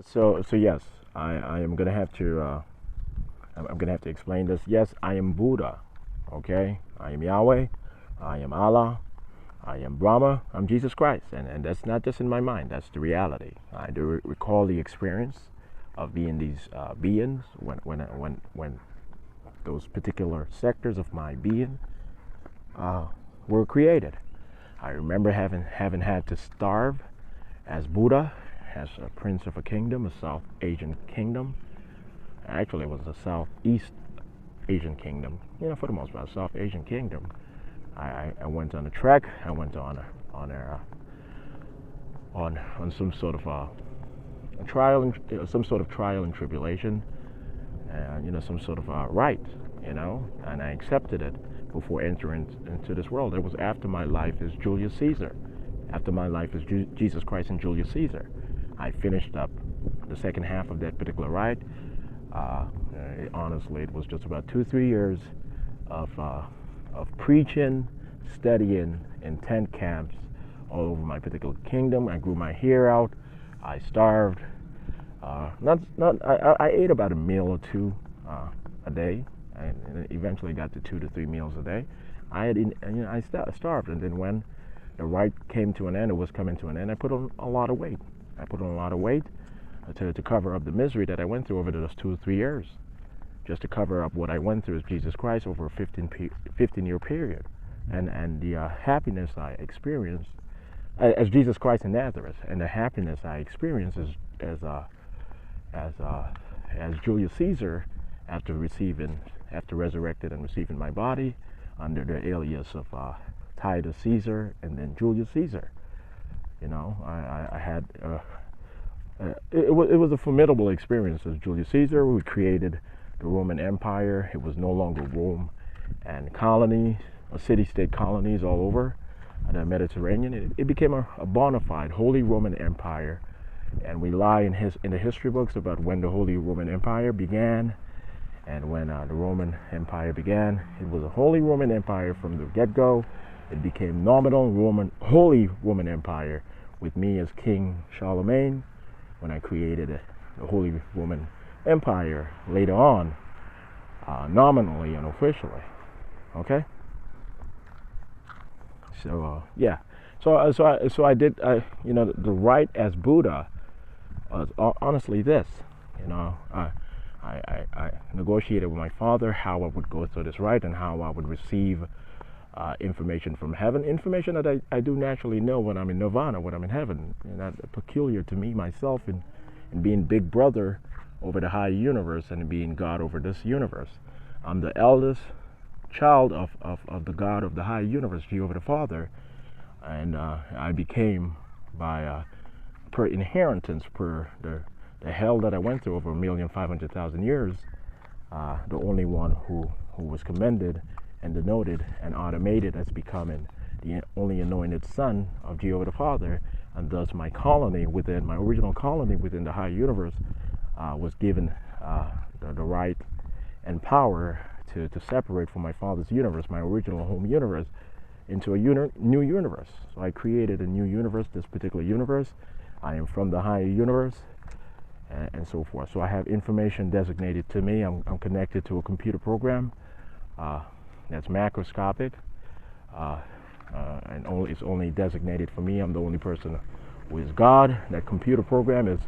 So yes, I am gonna have to I'm gonna have to explain this. Yes, I am Buddha. Okay, I am Yahweh. I am Allah. I am Brahma. I'm Jesus Christ, and that's not just in my mind. That's the reality. I do recall the experience of being these beings when those particular sectors of my being were created. I remember having had to starve as Buddha, as a prince of a kingdom, a South Asian kingdom. Actually, it was a Southeast Asian kingdom. For the most part, South Asian kingdom. I went on a trek. I went on some sort of a trial, some sort of trial and tribulation, some sort of a rite, and I accepted it before entering into this world. It was after my life as Julius Caesar, after my life as Jesus Christ and Julius Caesar. I finished up the second half of that particular rite. Honestly, it was just about 2-3 years of preaching, studying in tent camps all over my particular kingdom. I grew my hair out. I starved. I ate about a meal or two a day, and eventually got to 2 to 3 meals a day. I starved, and then when the rite came to an end, it was coming to an end. I put on a lot of weight. I put on a lot of weight to cover up the misery that I went through over those 2 or 3 years, just to cover up what I went through as Jesus Christ over a 15-year period, and the happiness I experienced as Jesus Christ in Nazareth, and the happiness I experienced as Julius Caesar after resurrected and receiving my body under the alias of Titus Caesar and then Julius Caesar. I had it was a formidable experience as Julius Caesar. We created the Roman Empire. It was no longer Rome and colonies, or city-state colonies all over the Mediterranean. It became a bona fide Holy Roman Empire, and we lie in the history books about when the Holy Roman Empire began. And when the Roman Empire began, it was a Holy Roman Empire from the get-go. It became nominal Holy Roman Empire with me as King Charlemagne when I created the Holy Roman Empire later on, nominally and officially. Okay. So yeah. So I did. The rite as Buddha was honestly this. I negotiated with my father how I would go through this rite and how I would receive information from heaven, information that I do naturally know when I'm in nirvana, when I'm in heaven. That's peculiar to me, myself, in being big brother over the high universe and being God over this universe. I'm the eldest child of the God of the high universe, Jehovah the Father, and I became by per inheritance, per the hell that I went through over 1,500,000 years, the only one who was commended and denoted and automated as becoming the only anointed son of Jehovah the Father, and thus my original colony within the high universe was given the right and power to separate from my father's universe, my original home universe, into a new universe. So I created a new universe, this particular universe. I am from the higher universe, and so forth. So I have information designated to me. I'm connected to a computer program that's macroscopic, and it's only designated for me. I'm the only person who is God. That computer program is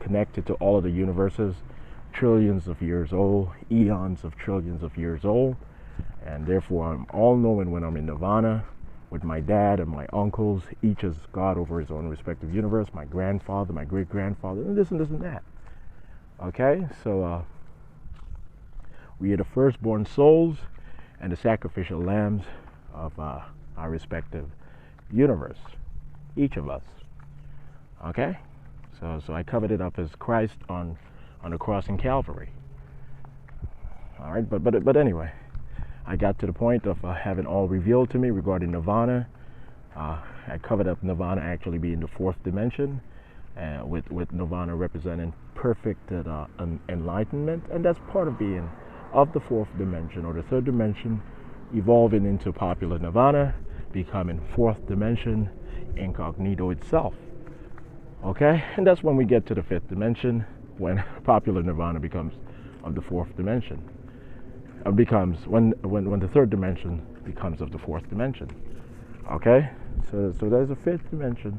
connected to all of the universes, trillions of years old, eons of trillions of years old, and therefore I'm all-knowing when I'm in nirvana with my dad and my uncles, each is God over his own respective universe, my grandfather, my great-grandfather, and this and this and that. Okay, so we are the firstborn souls and the sacrificial lambs of our respective universe, each of us. Okay, so I covered it up as Christ on the cross in Calvary. All right, but anyway, I got to the point of having all revealed to me regarding nirvana. I covered up nirvana actually being the fourth dimension, with nirvana representing perfect enlightenment, and that's part of being of the fourth dimension or the third dimension, evolving into popular nirvana, becoming fourth dimension incognito itself. Okay, and that's when we get to the fifth dimension, when popular nirvana becomes of the fourth dimension. Becomes when the third dimension becomes of the fourth dimension. Okay, so there's a fifth dimension,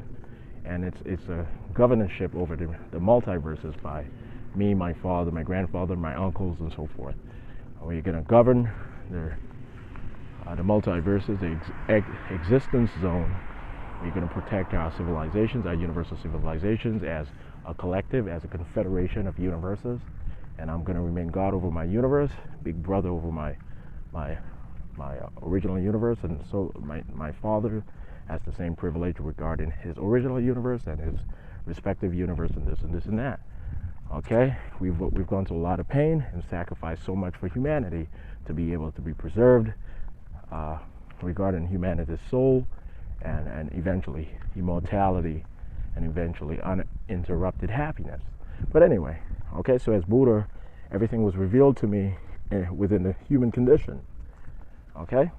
and it's a governorship over the multiverses by me, my father, my grandfather, my uncles, and so forth. We're going to govern the multiverses, the existence zone. We're going to protect our civilizations, our universal civilizations, as a collective, as a confederation of universes. And I'm going to remain God over my universe, Big Brother over my original universe, and so my father has the same privilege regarding his original universe and his respective universe, and this and that. Okay, we've gone to a lot of pain and sacrificed so much for humanity to be able to be preserved regarding humanity's soul and eventually immortality and eventually uninterrupted happiness. But anyway, okay, so as Buddha, everything was revealed to me within the human condition. Okay,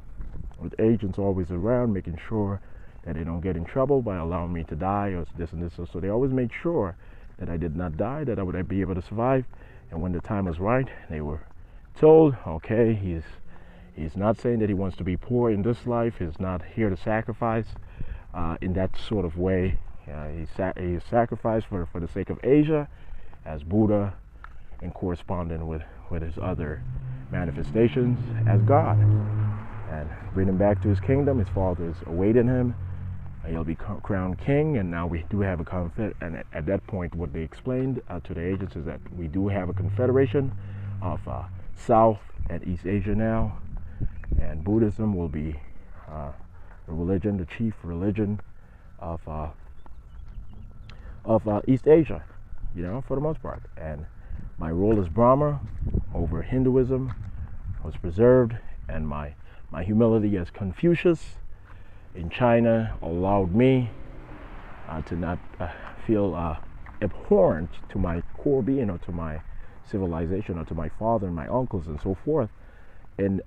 with agents always around, making sure that they don't get in trouble by allowing me to die or this and this. So they always made sure that I did not die, that I would be able to survive. And when the time was right, they were told, okay, he's not saying that he wants to be poor in this life. He's not here to sacrifice in that sort of way. He sacrificed for the sake of Asia as Buddha, and corresponding with his other manifestations as God. And bring him back to his kingdom. His father is awaiting him. He'll be crowned king, and now we do have a and at that point, what they explained to the agents is that we do have a confederation of South and East Asia now, and Buddhism will be the religion, the chief religion of East Asia, for the most part. And my role as Brahma over Hinduism was preserved, and my humility as Confucius in China allowed me to not feel abhorrent to my core being or to my civilization or to my father and my uncles and so forth, in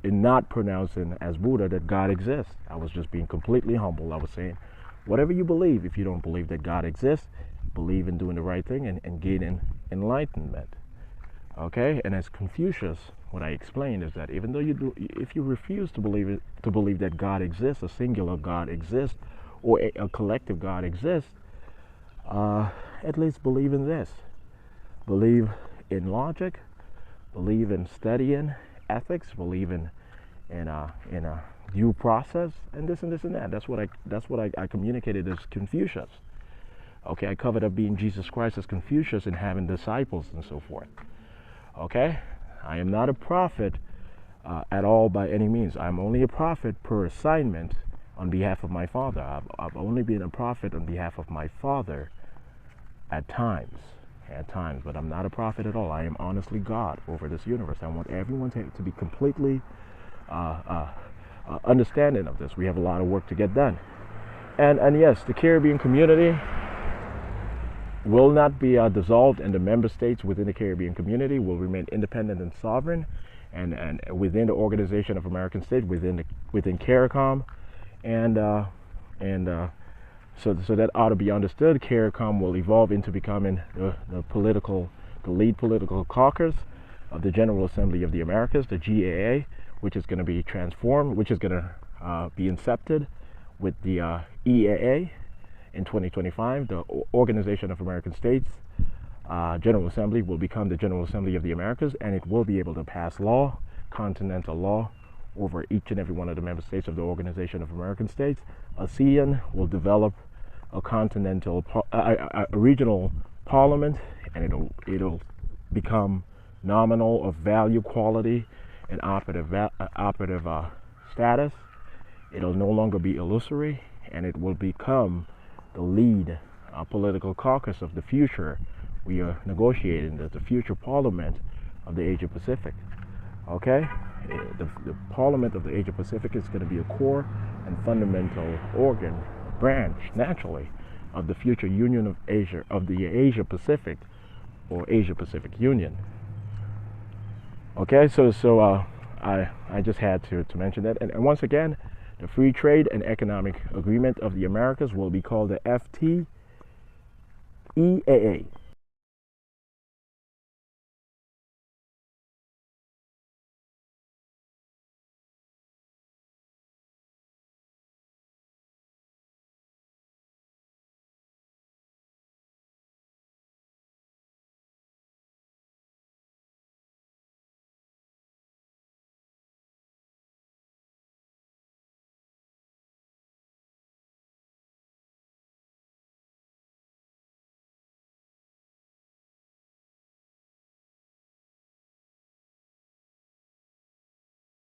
not pronouncing as Buddha that God exists. I was just being completely humble. I was saying, whatever you believe, if you don't believe that God exists, believe in doing the right thing and gaining enlightenment. Okay, and as Confucius, what I explained is that even though if you refuse to believe that God exists, a singular God exists, or a collective God exists, at least believe in this. Believe in logic, believe in studying ethics, believe in a due process, and this and that. That's what I communicated as Confucius. Okay, I covered up being Jesus Christ as Confucius and having disciples and so forth. Okay, I am not a prophet at all by any means. I'm only a prophet per assignment on behalf of my father. I've only been a prophet on behalf of my father at times, but I'm not a prophet at all. I am honestly God over this universe. I want everyone to be completely understanding of this. We have a lot of work to get done. And yes, the Caribbean community will not be dissolved, and the member states within the Caribbean community will remain independent and sovereign, and within the Organization of American States, within CARICOM, and so that ought to be understood. CARICOM will evolve into becoming the lead political caucus of the General Assembly of the Americas, the GAA, which is going to be transformed, which is going to be incepted with the EAA. In 2025, the Organization of American States General Assembly will become the General Assembly of the Americas, and it will be able to pass law, continental law, over each and every one of the member states of the Organization of American States. ASEAN will develop a continental, a regional parliament, and it'll become nominal of value, quality, and operative status. It'll no longer be illusory, and it will become the lead political caucus of the future. We are negotiating the future parliament of the Asia Pacific. Okay, the parliament of the Asia Pacific is going to be a core and fundamental organ branch, naturally, of the future Union of Asia, of the Asia Pacific, or Asia Pacific Union. Okay, so I just had to mention that, and once again, the Free Trade and Economic Agreement of the Americas will be called the EAA.